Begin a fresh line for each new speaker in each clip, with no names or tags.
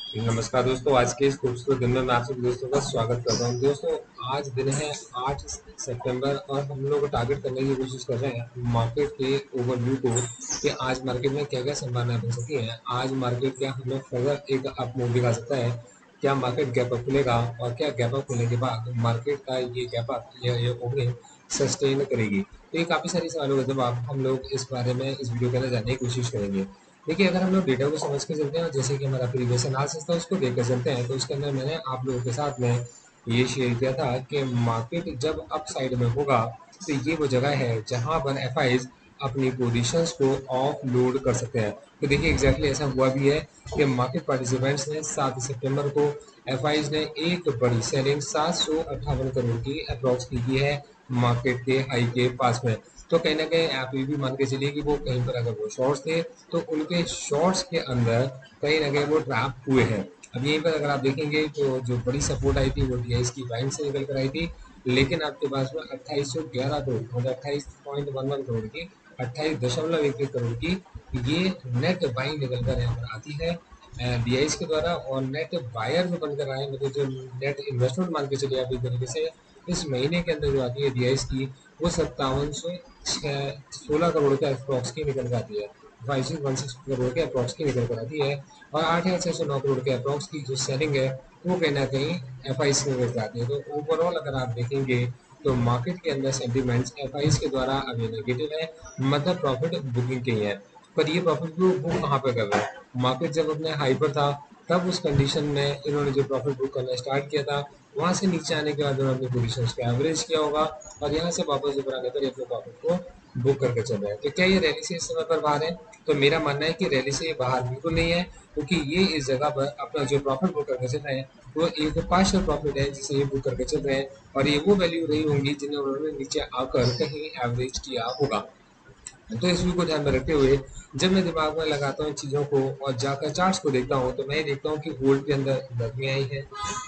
नमस्कार दोस्तों, आज के इस खूबसूरत दिन में मैं आप सभी दोस्तों का स्वागत करता हूँ। दोस्तों, आज दिन है 8 सितंबर और हम लोग टारगेट करने की कोशिश कर रहे हैं मार्केट के ओवरव्यू को कि आज मार्केट में क्या क्या संभावनाएं बन सकती हैं। आज मार्केट क्या हमें फर्दर एक अप मूव दिखा सकता है, क्या मार्केट गैप अप खुलेगा और क्या गैप अप खुलने के बाद मार्केट का ये गैप अप या ये ओपनिंग सस्टेन करेगी। तो ये काफ़ी सारी सवालों का जवाब हम लोग इस बारे में इस वीडियो के अंदर जानने की कोशिश करेंगे। देखिए, अगर हम लोग डेटा को समझ के चलते हैं और जैसे कि हमारा प्रीवियस एनालिसिस था उसको देखकर चलते हैं, तो उसके अंदर मैंने आप लोगों के साथ में ये शेयर किया था कि मार्केट जब अप साइड में होगा तो ये वो जगह है जहां पर एफआईज अपनी पोजीशंस को ऑफ लोड कर सकते हैं। तो देखिए एग्जैक्टली ऐसा हुआ भी है कि मार्केट पार्टिसिपेंट्स ने 7 सितंबर को एफआईज ने एक बड़ी सेलिंग 758 करोड़ की अप्रॉक्स की है मार्केट के हाई के पास में। तो कहीं ना कहीं आप ये भी मान के चलिए कि वो कहीं पर अगर वो शॉर्ट्स थे तो उनके शॉर्ट्स के अंदर कहीं ना कहीं वो ट्रैप हुए हैं। अब यहीं पर अगर आप देखेंगे तो जो बड़ी सपोर्ट आई थी वो डीआईएस की बाइंग से निकल कर आई थी, लेकिन आपके पास में 2811 करोड़ मतलब 28.11 करोड़ की 28.11 करोड़ की ये नेट बाइंग निकल कर यहाँ पर आती है डीआईएस के द्वारा। और नेट बायर जो बनकर आए मतलब जो नेट इन्वेस्टमेंट मान के चलिए आप एक तरीके से इस महीने के अंदर जो आती है डीआईएस की वो 5716 करोड़ के अप्रॉक्स की निकल कर आती है। 5616 करोड़ के अप्रॉक्स की निकल कर आती है और 8609 करोड़ के अप्रॉक्स की जो सेलिंग है वो कहीं ना कहीं एफ आई से निकल कर आती है। तो ओवरऑल अगर आप देखेंगे तो मार्केट के अंदर सेंटिमेंट्स एफ आई के द्वारा अभी नेगेटिव है, मतलब प्रॉफिट बुकिंग की है। पर ये प्रॉफिट बुक कहाँ पे कर रहा है? मार्केट जब अपने हाई पर था तब उस कंडीशन में इन्होंने जो प्रॉफिट बुक करना स्टार्ट किया था, वहां से नीचे आने के बाद उन्होंने अपनी पोजीशन को एवरेज किया होगा और यहाँ से वापस ऊपर आने पर अपने प्रॉफिट को बुक करके चल रहा है। तो क्या ये रैली से इस समय पर बाहर है? तो मेरा मानना है कि रैली से ये बाहर बिल्कुल नहीं है, क्योंकि ये इस जगह पर अपना जो प्रॉफिट बुक करके चल रहे हैं वो एक पार्शियल प्रॉफिट है जिसे ये बुक करके चल रहे हैं और ये वो वैल्यू रही होंगी जिन्हें उन्होंने नीचे आकर कहीं एवरेज किया होगा। तो इस व्यू को ध्यान में रखते हुए जब मैं दिमाग में लगाता हूँ इन चीज़ों को और जाकर चार्ट्स को देखता हूँ तो मैं ये देखता हूँ कि गोल्ड के अंदर नरमी आई है,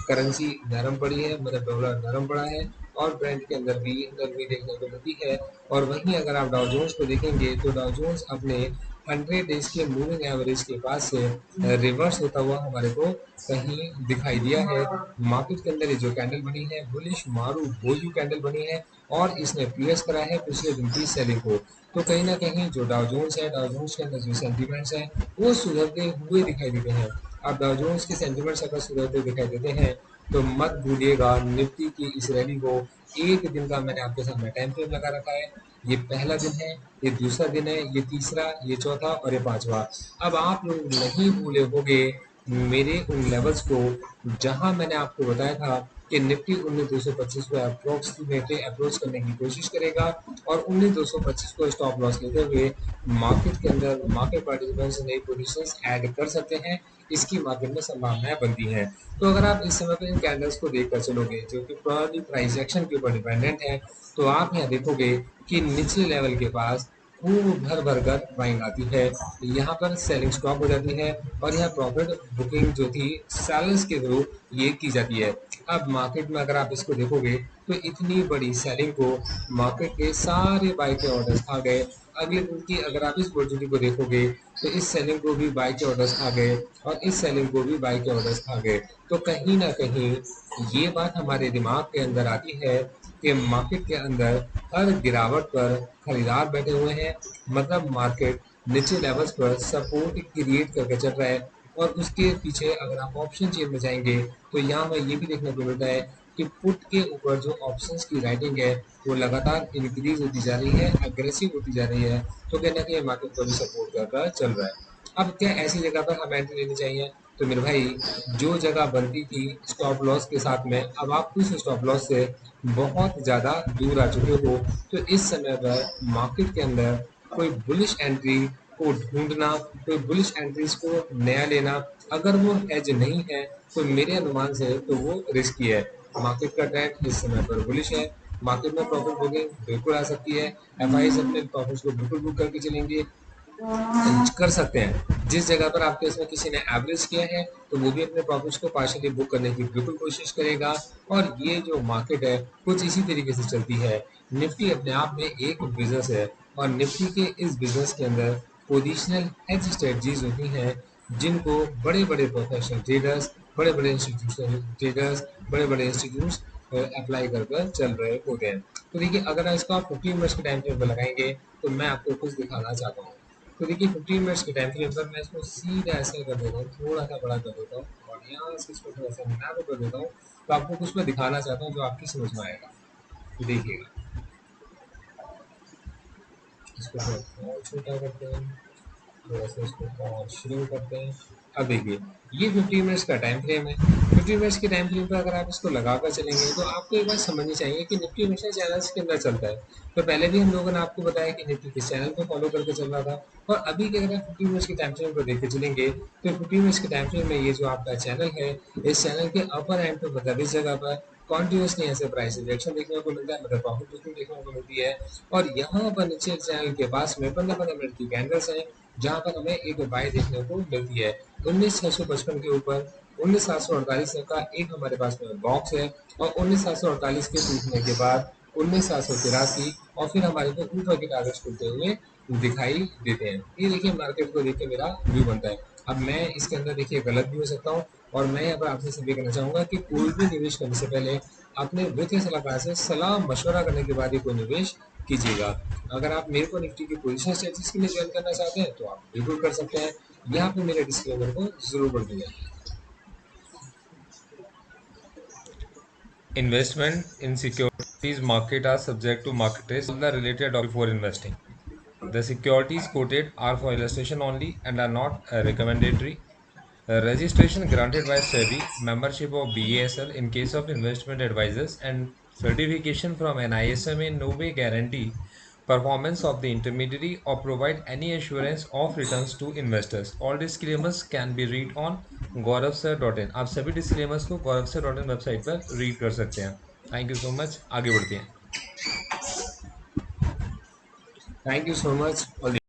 करेंसी नरम पड़ी है मतलब डॉलर नरम पड़ा है और ब्रांड के अंदर भी नरमी देखने को मिलती है। और वहीं अगर आप डाउ जोन्स को देखेंगे तो डाउ जोन्स अपने 100 डेज के मूविंग एवरेज के पास से रिवर्स होता हुआ हमारे को कहीं दिखाई दिया है। मार्केट के अंदर ये जो कैंडल बनी है बुलिश मारू बोयू कैंडल बनी है और इसने पीएस करा है पिछले दिन की सेलिंग को। तो कहीं ना कहीं जो डाउ जोन्स है, डाउ जोन्स के अंदर जो सेंटीमेंट्स हैं वो सुधरते हुए दिखाई देते हैं। अब डाउ जोन्स के सेंटीमेंट्स अगर सुधरते दिखाई देते हैं तो मत भूलिएगा निफ्टी की इस रैली को। एक दिन का मैंने आपके सामने टाइम फ्रेम लगा रखा है। ये पहला दिन है, ये दूसरा दिन है, ये तीसरा, ये चौथा और ये पांचवा। अब आप लोग नहीं भूले होंगे मेरे उन लेवल्स को जहां मैंने आपको बताया था कि निफ्टी 19,225 को अप्रोक्सीमेटली अप्रोच करने की कोशिश करेगा और 19,225 को स्टॉप लॉस लेते हुए मार्केट के अंदर मार्केट पार्टिसिपेंट्स नई पोजीशंस ऐड कर सकते हैं। इसकी मार्केट में संभावनाएं बनती हैं। तो अगर आप इस समय पे इन कैंडल्स को देखकर चलोगे जो कि प्रोबेबली प्राइस एक्शन के ऊपर डिपेंडेंट है, तो आप यहाँ देखोगे कि निचले लेवल के पास खूब भर भर कर बाइंग आती है, यहाँ पर सेलिंग स्टॉप हो जाती है और यहाँ प्रॉफिट बुकिंग जो थी सेलर्स के थ्रू ये की जाती है। अब मार्केट में अगर आप इसको देखोगे तो इतनी बड़ी सेलिंग को मार्केट के सारे बाय के ऑर्डर्स खा गए। अगले दिन की अगर आप इस वॉल्यूटिलिटी को देखोगे तो इस सेलिंग को भी बाय के ऑर्डर्स खा गए और इस सेलिंग को भी बाय के ऑर्डर्स खा गए। तो कहीं ना कहीं ये बात हमारे दिमाग के अंदर आती है कि मार्केट के अंदर हर गिरावट पर खरीदार बैठे हुए हैं, मतलब मार्केट नीचे लेवल्स पर सपोर्ट क्रिएट करके चल रहा है। और उसके पीछे अगर आप ऑप्शन चेन में जाएंगे तो यहाँ हमें ये भी देखने को मिलता है कि पुट के ऊपर जो ऑप्शंस की राइटिंग है वो लगातार इंक्रीज होती जा रही है, अग्रेसिव होती जा रही है। तो कहना कि मार्केट को भी सपोर्ट करता चल रहा है। अब क्या ऐसी जगह पर हमें एंट्री लेनी चाहिए? तो मेरे भाई, जो जगह बनती थी स्टॉप लॉस के साथ में अब आप उस स्टॉप लॉस से बहुत ज़्यादा दूर आ चुके हो। तो इस समय पर मार्केट के अंदर कोई बुलिश एंट्री को ढूंढना, कोई बुलिश एंट्रीज को नया लेना, अगर वो एज नहीं है तो मेरे अनुमान से तो वो रिस्की है। मार्केट का ट्रेंड इस समय पर बुलिश है, मार्केट में प्रॉफिट बुकिंग बिल्कुल आ सकती है। एफ आई अपने प्रॉफिट्स को बिल्कुल बुक करके चलेंगे, कर सकते हैं। जिस जगह पर आपके इसमें किसी ने एवरेज किया है तो वो भी अपने प्रॉफिट्स को पार्शियली बुक करने की बिल्कुल कोशिश करेगा। और ये जो मार्केट है कुछ इसी तरीके से चलती है। निफ्टी अपने आप में एक बिजनेस है और निफ्टी के इस बिजनेस के अंदर पोजिशनल हेज स्ट्रेटजीज होती हैं जिनको बड़े बड़े प्रोफेशनल ट्रेडर्स, बड़े बड़े इंस्टीट्यूशनल ट्रेडर्स, बड़े बड़े इंस्टीट्यूट्स अप्लाई कर कर चल रहे होते हैं। तो देखिए अगर इसको आप 15 मिनट्स के टाइम फ्रेम पर लगाएंगे तो मैं आपको कुछ दिखाना चाहता हूँ। तो देखिए 15 मिनट्स के टाइम फ्रेम पर मैं इसको सीधा ऐसे कर देता हूँ, थोड़ा सा बड़ा कर देता हूँ और यहाँ से इसको थोड़ा सा नैरो कर देता हूँ। तो आपको कुछ मैं दिखाना चाहता हूँ जो आपकी समझ में आएगा। तो देखिएगा, इसको थोड़ा और छोटा करते हैं, थोड़ा सा इसको और शुरू करते हैं। अब देखिए ये 15 मिनट्स का टाइम फ्रेम है। 15 मिनट्स के टाइम फ्रेम पर अगर आप इसको लगाकर चलेंगे तो आपको एक बात समझनी चाहिए कि निफ्टी हमेशा चैनल्स के अंदर चलता है। तो पहले भी हम लोगों ने आपको बताया कि निफ्टी किस चैनल को फॉलो करके चल रहा था, और अभी के अगर आप 15 मिनट्स के टाइम फ्रेम को देख के चलेंगे तो 15 मिनट्स के टाइम फ्रेम में ये जो आपका चैनल है, इस चैनल के अपर एंड पर मतलब इस जगह पर कॉन्टिन्यूसली ऐसे प्राइस रिजेक्शन देखने को मिलता है, मतलब प्रॉफिट बुकिंग देखने को मिलती है। और यहाँ पर नीचे चैनल के पास में 15-15 मिनट की कैंडल्स हैं जहाँ पर हमें एक बाय देखने को मिलती है 19,655 के ऊपर। 19,748 का एक हमारे पास में बॉक्स है, और 19,748 के टूटने के बाद 19,783 और फिर हमारे को ऊपर के टारगेट्स खुलते हुए दिखाई देते हैं। ये देखिए मार्केट को देख के मेरा व्यू बनता है। अब मैं इसके अंदर देखिए गलत भी हो सकता हूँ, और मैं यहाँ पर आपसे सभी कहना चाहूँगा कि कोई भी निवेश करने से पहले अपने वित्तीय सलाहकार से सलाह मशवरा करने के बाद ही कोई निवेश कीजिएगा। अगर आप मेरे को निफ्टी की पोजीशन स्ट्रेटजीज के लिए ज्वाइन करना चाहते हैं तो आप बिल्कुल कर सकते हैं। यहाँ पे मेरे डिस्क्लेमर को जरूर पढ़ लीजिए।
Investment in securities market are subject to market risk. All the related before investing. The securities quoted are for illustration only and are not recommendatory. Registration granted by SEBI, membership of BASL in case of investment advisors, and certification from NISM in no way guarantee performance of the intermediary or provide any assurance of returns to investors. All disclaimers can be read on gauravsir.in. आप सभी disclaimers को gauravsir.in website पर read कर सकते हैं। Thank you so much. आगे बढ़ते हैं।
Thank you so much.